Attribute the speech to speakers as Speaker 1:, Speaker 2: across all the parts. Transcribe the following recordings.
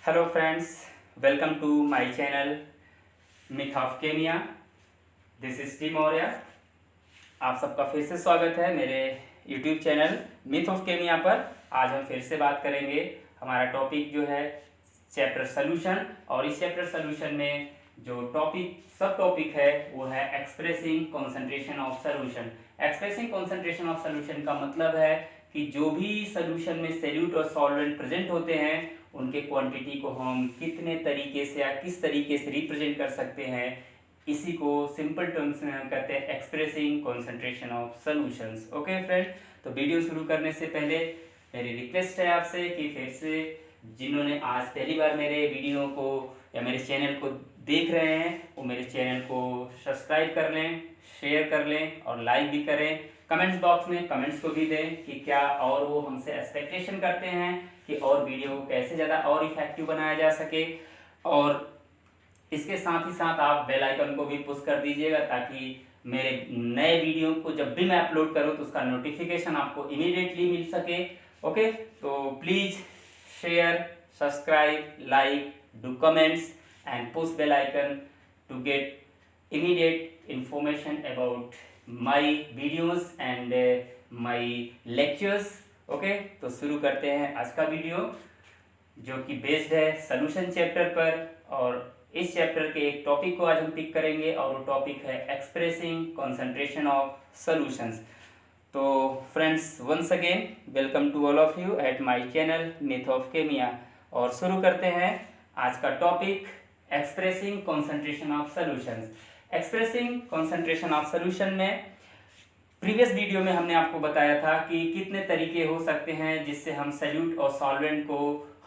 Speaker 1: Hello friends, welcome to my channel Myth of Chemia. This is T Maurya. आप सबका फिर से स्वागत है मेरे YouTube channel Myth of Chemia पर। आज हम फिर से बात करेंगे। हमारा टॉपिक जो है चैप्टर सोल्यूशन, और इस चैप्टर सोल्यूशन में जो सब टॉपिक है वो है expressing concentration of solution. Expressing concentration of solution का मतलब है कि जो भी सोल्यूशन में सॉल्यूट और सॉल्वेंट प्रेजेंट होते हैं उनके क्वांटिटी को हम कितने तरीके से या किस तरीके से रिप्रेजेंट कर सकते हैं, इसी को सिंपल टर्म्स में हम कहते हैं expressing concentration of solutions. Okay friend, तो वीडियो शुरू करने से पहले मेरी रिक्वेस्ट है आपसे कि फिर से जिन्होंने आज पहली बार मेरे वीडियो को या मेरे चैनल को देख रहे हैं वो मेरे चैनल को सब्सक्राइब कर लें, शेयर कर लें और लाइक भी करें। कमेंट्स बॉक्स में कमेंट्स को भी दें कि क्या और वो हमसे एक्सपेक्टेशन करते हैं कि और वीडियो को कैसे ज़्यादा और इफेक्टिव बनाया जा सके। और इसके साथ ही साथ आप बेल आइकन को भी पुश कर दीजिएगा ताकि मेरे नए वीडियो को जब भी मैं अपलोड करूं तो उसका नोटिफिकेशन आपको इमीडिएटली मिल सके। ओके, तो please share, subscribe, like, do comments and push bell icon to get immediate information about my videos and my lectures। Okay, तो शुरू करते हैं आज का वीडियो जो कि बेस्ड है सोल्यूशन चैप्टर पर। और इस चैप्टर के एक टॉपिक को आज हम पिक करेंगे और वो टॉपिक है एक्सप्रेसिंग कॉन्सेंट्रेशन ऑफ सोल्यूशंस। तो friends, once again welcome to all of you at my channel Myth of Chemia. और शुरू करते हैं आज का topic expressing concentration of solutions. Expressing concentration of solution में प्रीवियस वीडियो में हमने आपको बताया था कि कितने तरीके हो सकते हैं जिससे हम सॉल्यूट और सॉल्वेंट को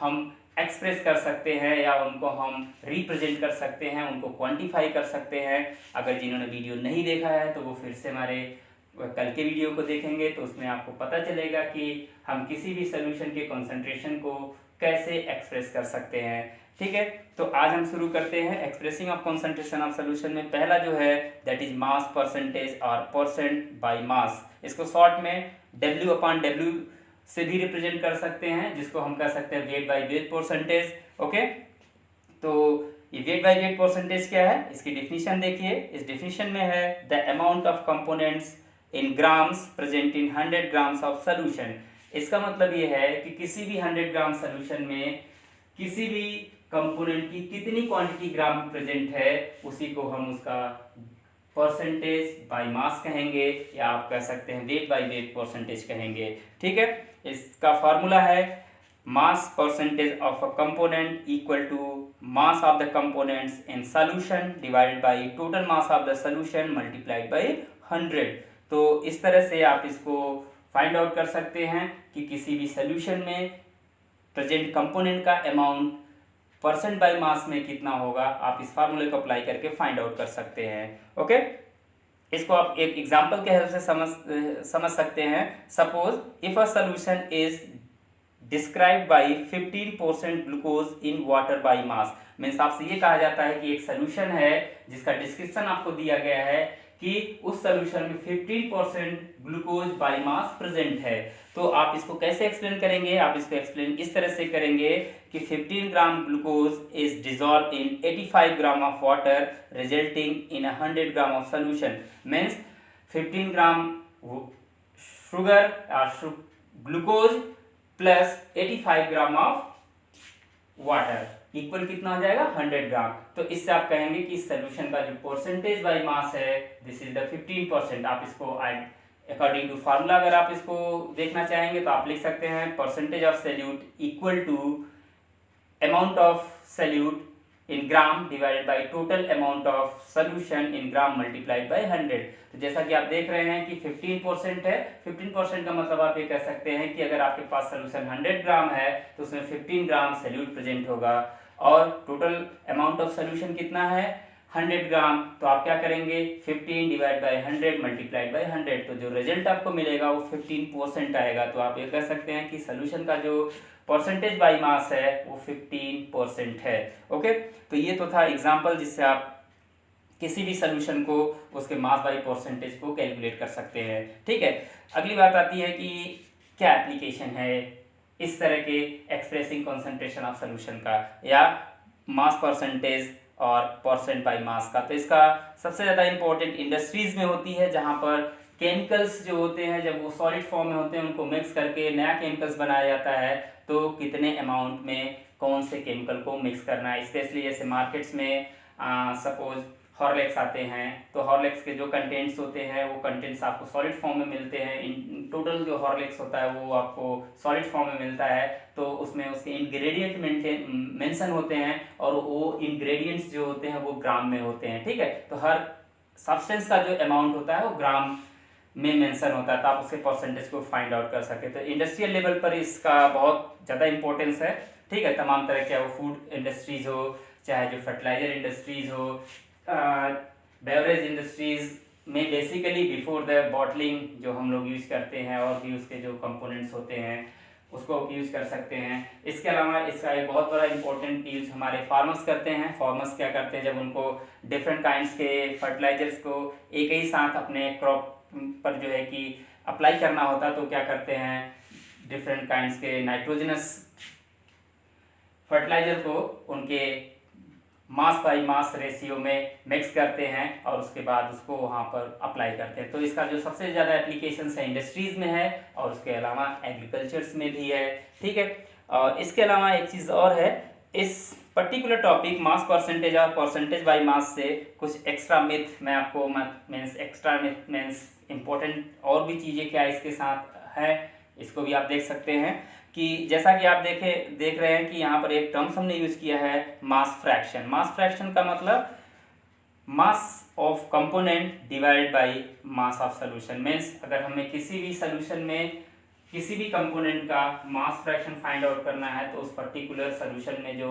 Speaker 1: हम एक्सप्रेस कर सकते हैं या उनको हम रिप्रेजेंट कर सकते हैं, उनको क्वांटिफाई कर सकते हैं। अगर जिन्होंने वीडियो नहीं देखा है तो वो फिर से हमारे कल के वीडियो को देखेंगे तो उसमें आपको पता चलेगा कि हम किसी भी सोल्यूशन के कॉन्सेंट्रेशन को कैसे एक्सप्रेस कर सकते हैं। ठीक है, तो आज हम शुरू करते हैं expressing of concentration of solution में। पहला जो है दैट इज मास परसेंटेज और परसेंट बाय मास। इसको शॉर्ट में W/W से भी रिप्रेजेंट कर सकते हैं, जिसको हम कह सकते हैं weight by weight percentage. Okay, तो ये वेट बाय वेट परसेंटेज क्या है, इसकी डिफिनीशन देखिए। इस डिफिनीशन में है the amount of components in grams present in 100 grams of solution. इसका मतलब ये है कि किसी भी 100 ग्राम सोल्यूशन में किसी भी कंपोनेंट की कितनी क्वांटिटी ग्राम प्रेजेंट है उसी को हम उसका परसेंटेज बाय मास कहेंगे, या आप कह सकते हैं वेट बाय वेट परसेंटेज कहेंगे। ठीक है, इसका फॉर्मूला है mass percentage of a component equal to mass of the components in solution divided by total mass of the solution multiplied by 100। तो इस तरह से आप इसको फाइंड आउट कर सकते हैं कि किसी भी सॉल्यूशन में प्रेजेंट कंपोनेंट का अमाउंट परसेंट बाय मास में कितना होगा, आप इस फार्मूले को अप्लाई करके फाइंड आउट कर सकते हैं। ओके, इसको आप एक एग्जांपल के हेल्प से समझ सकते हैं। Suppose if a solution is described bye 15% glucose in water by mass. Means आपसे ये कहा जाता है कि एक सॉल्यूशन है जिसका डिस्क्रिप्शन आपको दिया गया है कि उस सॉल्यूशन में 15% ग्लूकोज बाय मास प्रेजेंट है। तो आप इसको कैसे एक्सप्लेन करेंगे, आप इसको एक्सप्लेन इस तरह से करेंगे कि 15 gram glucose is dissolve in 85 gram of water resulting in 100 gram of solution. Means 15 gram sugar और glucose plus 85 gram of water equal कितना हो जाएगा, 100 ग्राम। तो इससे आप कहेंगे कि इस सोल्यूशन का जो परसेंटेज बाय मास है दिस इज द 15%। आप इसको अकॉर्डिंग टू फार्मूला अगर आप इसको देखना चाहेंगे तो आप लिख सकते हैं percentage of solute equal to amount of solute in gram divided by total amount of solution in gram multiplied by 100। तो जैसा कि आप देख रहे हैं कि 15% है। 15% का मतलब आप ये कह सकते हैं कि अगर आपके पास सॉल्यूशन 100 ग्राम है तो उसमें 15 ग्राम सॉल्यूट प्रेजेंट होगा और टोटल अमाउंट ऑफ सॉल्यूशन कितना है, 100 ग्राम। तो आप क्या करेंगे, 15 डिवाइड बाय 100 मल्टीप्लाइड बाय 100। तो जो रिजल्ट आपको मिलेगा वो 15% आएगा। तो आप ये कह सकते हैं कि सॉल्यूशन का जो परसेंटेज बाय मास है वो 15% है। ओके, तो ये तो था एग्जांपल जिससे आप किसी भी सॉल्यूशन को उसके मास बाय परसेंटेज को कैलकुलेट कर सकते हैं। ठीक है, अगली बात आती है कि क्या एप्लीकेशन है इस तरह के एक्सप्रेसिंग कॉन्सेंट्रेशन ऑफ सोल्यूशन का, या मास परसेंटेज और परसेंट बाय मास का। तो इसका सबसे ज़्यादा इंपॉर्टेंट इंडस्ट्रीज में होती है, जहाँ पर केमिकल्स जो होते हैं जब वो सॉलिड फॉर्म में होते हैं उनको मिक्स करके नया केमिकल्स बनाया जाता है, तो कितने अमाउंट में कौन से केमिकल को मिक्स करना है। स्पेशली जैसे मार्केट्स में सपोज हॉर्लिक्स आते हैं, तो हॉर्लिक्स के जो कंटेंट्स होते हैं वो कंटेंट्स आपको सॉलिड फॉर्म में मिलते हैं। इन टोटल जो हॉर्लिक्स होता है वो आपको सॉलिड फॉर्म में मिलता है, तो उसमें उसके इंग्रेडिएंट मेंशन होते हैं और वो इंग्रेडिएंट्स जो होते हैं वो ग्राम में होते हैं, ठीक है। तो हर सब्सटेंस का जो अमाउंट होता है वो ग्राम में मेंशन होता है, तो आप उसके परसेंटेज को फाइंड आउट कर सके। तो इंडस्ट्रियल लेवल पर इसका बहुत ज़्यादा इंपॉर्टेंस है, ठीक है। तमाम तरह के, वो फूड इंडस्ट्रीज हो, चाहे जो फर्टिलाइजर इंडस्ट्रीज हो, बेवरेज इंडस्ट्रीज में बेसिकली बिफोर द बॉटलिंग जो हम लोग यूज़ करते हैं और भी उसके जो कंपोनेंट्स होते हैं उसको यूज़ कर सकते हैं। इसके अलावा इसका एक बहुत बड़ा इंपॉर्टेंट यूज़ हमारे फार्मर्स करते हैं। फार्मर्स क्या करते हैं, जब उनको डिफरेंट काइंड्स के फर्टिलाइजर्स को एक ही साथ अपने क्रॉप पर जो है कि अप्लाई करना होता है, तो क्या करते हैं, डिफरेंट काइंड्स के नाइट्रोजनस फर्टिलाइजर को उनके मास बाई मास रेशियो में मिक्स करते हैं और उसके बाद उसको वहाँ पर अप्लाई करते हैं। तो इसका जो सबसे ज़्यादा एप्लीकेशंस है इंडस्ट्रीज़ में है और उसके अलावा एग्रीकल्चर्स में भी है, ठीक है। और इसके अलावा एक चीज़ और है, इस पर्टिकुलर टॉपिक मास परसेंटेज और परसेंटेज बाई मास से कुछ एक्स्ट्रा मिथ मैं आपको means extra myth means important और भी चीज़ें क्या इसके साथ है, इसको भी आप देख सकते हैं। कि जैसा कि आप देख रहे हैं कि यहाँ पर एक टर्म्स हमने यूज़ किया है, मास फ्रैक्शन। मास फ्रैक्शन का मतलब mass of component divided by mass of solution. Means अगर हमें किसी भी सोल्यूशन में किसी भी कंपोनेंट का मास फ्रैक्शन फाइंड आउट करना है, तो उस पर्टिकुलर सोल्यूशन में जो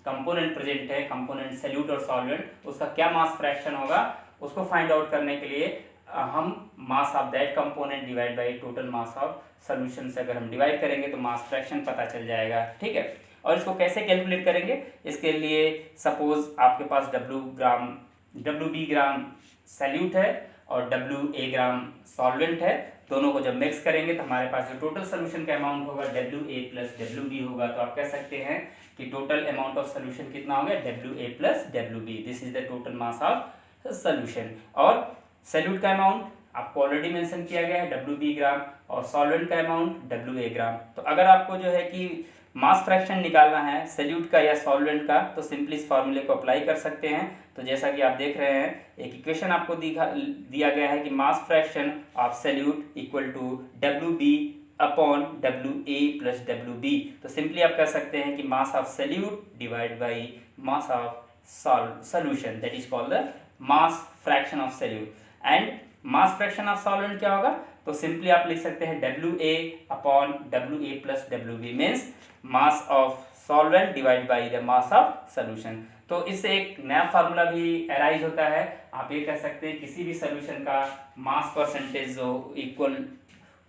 Speaker 1: कंपोनेंट प्रेजेंट है, कंपोनेंट सॉल्यूट और सॉल्वेंट, उसका क्या मास फ्रैक्शन होगा, उसको फाइंड आउट करने के लिए हम mass of that component divide by total mass of solution से अगर हम डिवाइड करेंगे तो मास फ्रैक्शन पता चल जाएगा, ठीक है। और इसको कैसे कैलकुलेट करेंगे, इसके लिए सपोज आपके पास WB ग्राम सॉल्यूट है और WA ग्राम सॉल्वेंट है, दोनों को जब मिक्स करेंगे तो हमारे पास जो टोटल सोल्यूशन का अमाउंट होगा WA प्लस WB होगा। तो आप कह सकते हैं कि टोटल अमाउंट ऑफ सोल्यूशन कितना हो गया, WA plus WB, this is the total mass of solution. और सॉल्यूट का अमाउंट आपको ऑलरेडी मेंशन किया गया है WB ग्राम और सॉल्वेंट का अमाउंट WA ग्राम। तो अगर आपको जो है कि मास फ्रैक्शन निकालना है सॉल्यूट का या सॉल्वेंट का, तो सिंपली इस फॉर्मूले को अप्लाई कर सकते हैं। तो जैसा कि आप देख रहे हैं, एक इक्वेशन आपको दिया गया है कि mass fraction of solute equal to WB upon WA plus WB। तो सिंपली आप कह सकते हैं कि mass of solute divide by mass of solution, that is called the mass fraction of solute. And mass fraction of solvent क्या होगा, तो simply आप लिख सकते हैं WA upon WA plus WB means mass of solvent divide by the mass of solution. तो इससे एक नया फार्मूला भी अराइज होता है। आप ये कह सकते हैं किसी भी सॉल्यूशन का मास परसेंटेज जो इक्वल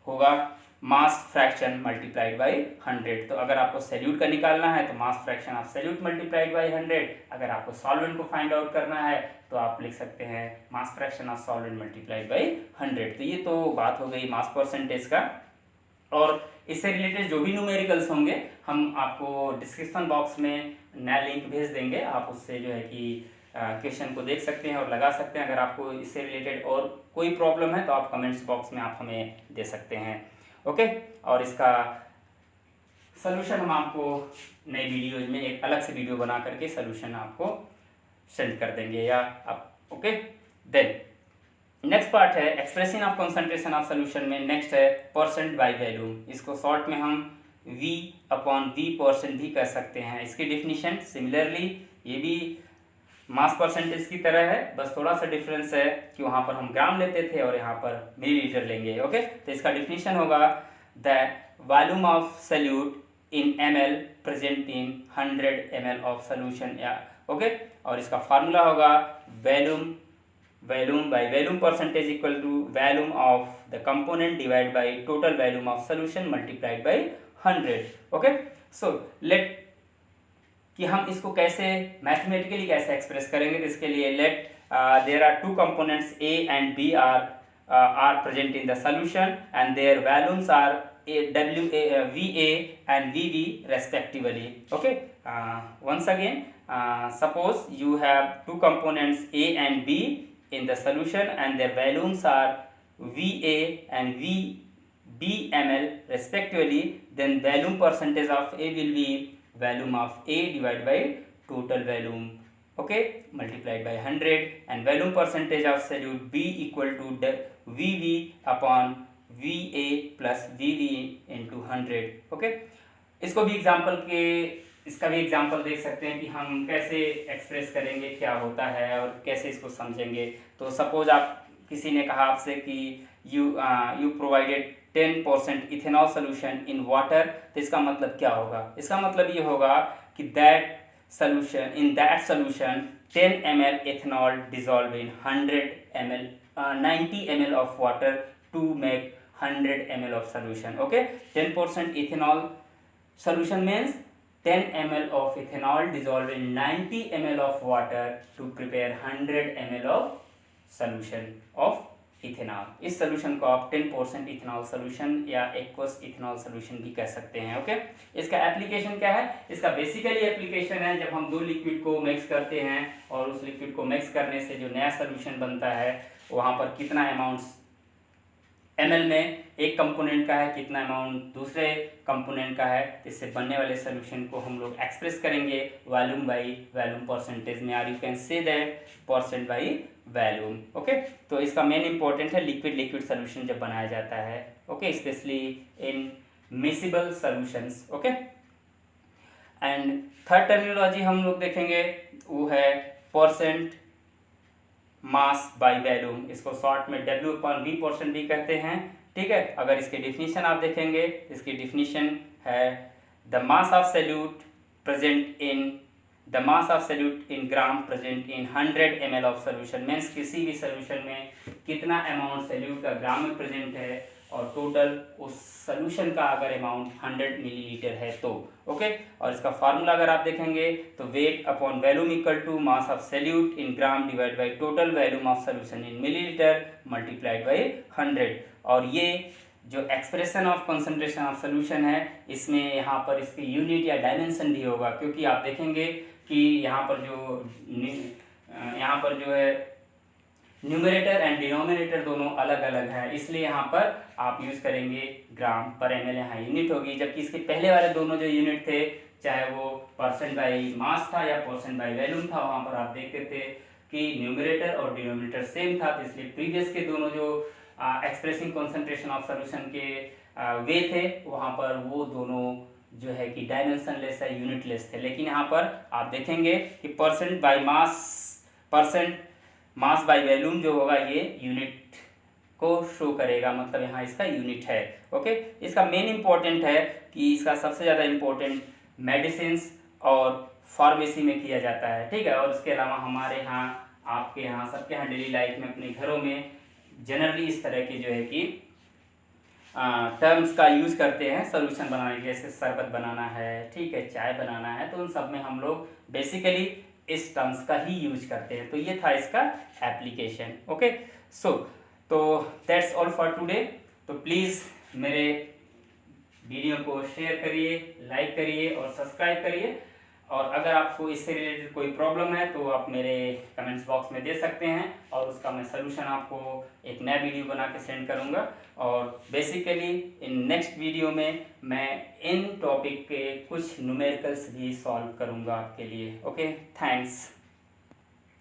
Speaker 1: होगा मास फ्रैक्शन मल्टीप्लाइड बाय 100। तो अगर आपको सॉल्यूट का निकालना है तो mass fraction of solute multiplied by 100, अगर आपको सॉल्वेंट को फाइंड आउट करना है तो आप लिख सकते हैं mass fraction of solvent multiplied by 100। तो ये तो बात हो गई मास परसेंटेज का। और इससे रिलेटेड जो भी न्यूमेरिकल्स होंगे हम आपको डिस्क्रिप्शन बॉक्स में नया लिंक भेज देंगे, आप उससे जो है कि क्वेश्चन को देख सकते हैं और लगा सकते हैं। अगर आपको इससे रिलेटेड और कोई प्रॉब्लम है तो आप कमेंट्स बॉक्स में आप हमें दे सकते हैं, ओके। और इसका सलूशन हम आपको नई वीडियोज में एक अलग से वीडियो बना करके सलूशन आपको सेंड कर देंगे या आप, ओके। देन नेक्स्ट पार्ट है expression of concentration of solution में। नेक्स्ट है परसेंट बाय वैल्यूम, इसको शॉर्ट में हम V अपॉन V परसेंट भी कह सकते हैं। इसकी डिफिनीशन सिमिलरली ये भी मास परसेंटेज की तरह है, बस थोड़ा सा डिफरेंस है कि वहाँ पर हम ग्राम लेते थे और यहाँ पर मिलीलीटर लेंगे, ओके। तो इसका डिफिनीशन होगा the volume of solute in ml present in 100 ml of solution, या ओके। और इसका फार्मूला होगा volume by volume percentage equal to volume of the component divide by total volume of solution multiplied by 100, okay. So let कि हम इसको कैसे mathematically कैसे एक्सप्रेस करेंगे, तो इसके लिए let there are two components A and B are present in the solution and their volumes are VA and VB respectively. Okay, once again, suppose you have two components A and B in the solution and their volumes are VA and VB ml respectively, then volume percentage of A will be volume of A divided by total volume, okay, multiplied by 100, and volume percentage of solute B equal to VV upon VA plus VV into 100. Okay, इसको भी इसका भी example देख सकते हैं कि हम कैसे एक्सप्रेस करेंगे, क्या होता है और कैसे इसको समझेंगे। तो सपोज आप किसी ने कहा आपसे कि you provided 10% ethanol solution in water, तो इसका मतलब क्या होगा? इसका मतलब ये होगा कि that solution 10 ml ethanol dissolved in 90 ml of water to make 100 ml of solution. Okay, 10% ethanol solution means 10 ml of ethanol dissolved in 90 ml of water to prepare 100 ml of solution of ethanol. इस solution को आप 10% ethanol solution या aqueous ethanol solution भी कह सकते हैं। Okay, इसका application क्या है? इसका बेसिकली एप्लीकेशन है जब हम दो लिक्विड को मिक्स करते हैं और उस लिक्विड को मिक्स करने से जो नया सोल्यूशन बनता है वहाँ पर कितना अमाउंट ml में एक कंपोनेंट का है, कितना अमाउंट दूसरे कंपोनेंट का है, इससे बनने वाले सोल्यूशन को हम लोग एक्सप्रेस करेंगे वॉल्यूम बाई वॉल्यूम परसेंटेज में, और you can say that percent by volume. Okay, तो इसका मेन इंपॉर्टेंट है लिक्विड सोल्यूशन जब बनाया जाता है, okay, specially in miscible solutions. Okay, and third terminology हम लोग देखेंगे वो है परसेंट मास बाय वॉल्यूम, इसको शॉर्ट में W/V% भी कहते हैं। ठीक है, अगर इसके डिफिनीशन आप देखेंगे, इसकी डिफिनीशन है the mass of solute present in gram present in 100 ml of solution, means किसी भी सोल्यूशन में कितना अमाउंट सॉल्यूट का ग्राम में प्रेजेंट है और टोटल उस सोल्यूशन का अगर अमाउंट 100 मिलीलीटर है तो। ओके, और इसका फार्मूला अगर आप देखेंगे तो weight upon volume equal to mass of solute in gram divide by total volume of solution in millilitre multiplied by 100। और ये जो expression of concentration of solution है इसमें यहाँ पर इसकी यूनिट या डायमेंशन भी होगा, क्योंकि आप देखेंगे कि यहाँ पर जो है न्यूमरेटर एंड डिनोमिनेटर दोनों अलग अलग है, इसलिए यहाँ पर आप यूज करेंगे ग्राम पर ml, यहाँ यूनिट होगी, जबकि इसके पहले वाले दोनों जो यूनिट थे चाहे वो परसेंट बाई मास था या परसेंट बाई वॉल्यूम था, वहाँ पर आप देखते थे कि न्यूमरेटर और डिनोमिनेटर सेम था, तो इसलिए प्रीवियस के दोनों जो एक्सप्रेसिंग कॉन्सेंट्रेशन ऑफ सोल्यूशन के वे थे वहाँ पर वो दोनों जो है कि डायमेंशन लेस है, यूनिट लेस थे। लेकिन यहाँ पर आप देखेंगे कि परसेंट मास बाय वॉल्यूम जो होगा ये यूनिट को शो करेगा, मतलब यहाँ इसका यूनिट है। ओके, इसका मेन इंपॉर्टेंट है कि इसका सबसे ज़्यादा इंपॉर्टेंट मेडिसिन्स और फार्मेसी में किया जाता है। ठीक है, और उसके अलावा हमारे यहाँ, आपके यहाँ, सबके यहाँ डेली लाइफ में, अपने घरों में जनरली इस तरह के जो है कि टर्म्स का यूज़ करते हैं सोल्यूशन बनाने के, जैसे शरबत बनाना है, ठीक है, चाय बनाना है, तो उन सब में हम लोग बेसिकली इस टर्म्स का ही यूज करते हैं। तो ये था इसका एप्लीकेशन। ओके, तो दैट्स ऑल फॉर टुडे। तो प्लीज़ मेरे वीडियो को शेयर करिए, लाइक करिए और सब्सक्राइब करिए, और अगर आपको इससे रिलेटेड कोई प्रॉब्लम है तो आप मेरे कमेंट्स बॉक्स में दे सकते हैं और उसका मैं सलूशन आपको एक नया वीडियो बना के सेंड करूंगा। और बेसिकली इन नेक्स्ट वीडियो में मैं इन टॉपिक के कुछ न्यूमेरिकल्स भी सॉल्व करूंगा आपके लिए। Okay, thanks.